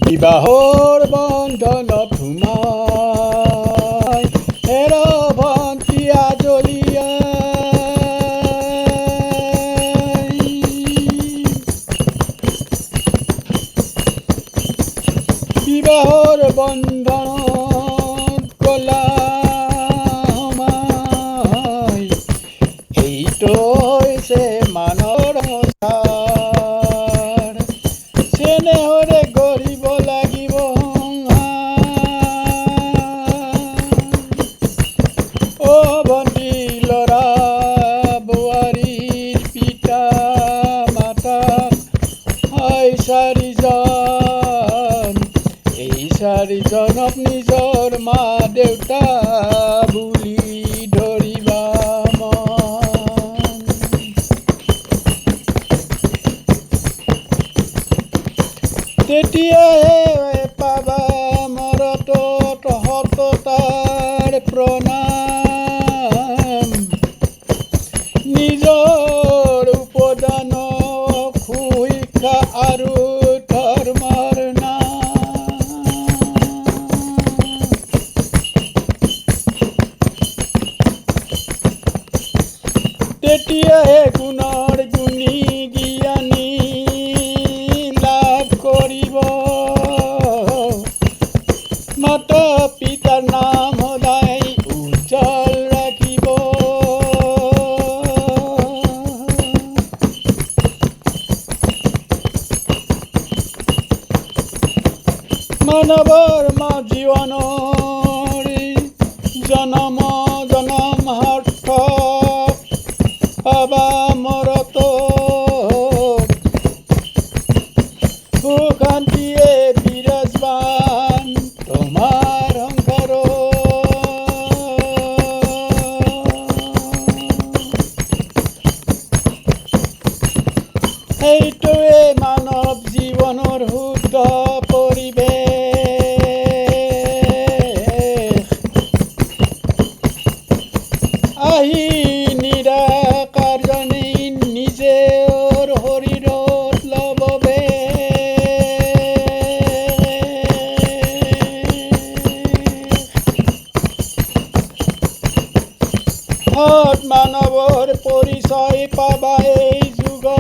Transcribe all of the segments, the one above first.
বিবাহৰ বন্ধনত সোমাই হেৰ ভন্টিয়া জ্বলিয়াই বিবাহৰ বন্ধনত গলা সোমাই এইটো হৈছে মানৰ সংসাৰ চেনেহৰে গঢ়িব লাগিব সংসাৰ। অ' ভণ্টি ল'ৰা বোৱাৰীৰ পিতা মাতাক হয় চাৰিজন, এই চাৰিজনক নিজৰ মা দেউতা বুলি ধৰিবা মন। তেতিয়াহে পাবা মৰত সততাৰ প্ৰণাম, নিজৰ উপদান সুশিক্ষা আৰু ধৰ্মৰ নাম। তেতিয়াহে গুণৰ গুণী জ্ঞানী লাভ কৰিব, মাতা পিতাৰ নাম সদায় উজ্জ্বল ৰাখিব। মানৱৰ জীৱনৰ জনম জনম সাৰ্থক পাবা মৰত সুখ শান্তিয়ে বিৰাজমান তোমাৰ সংসাৰত। সেইটোৱে মানৱ জীৱনৰ শুদ্ধ পৰিৱেশ। আহি নিৰাকাৰজনে নিজৰ শৰীৰত ল'ব সৎ মানৱৰ পৰিচয় পাবা এই যুগত,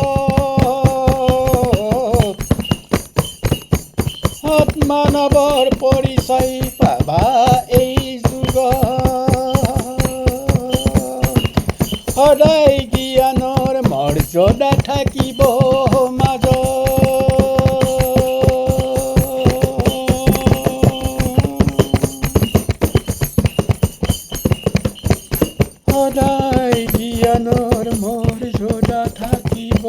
সৎ মানৱৰ পৰিচয় পাবা এই যুগত। সদায় জ্ঞানৰ মৰ্যাদা থাকিব মাজত, সদায় জ্ঞানৰ মৰ্যাদা থাকিব।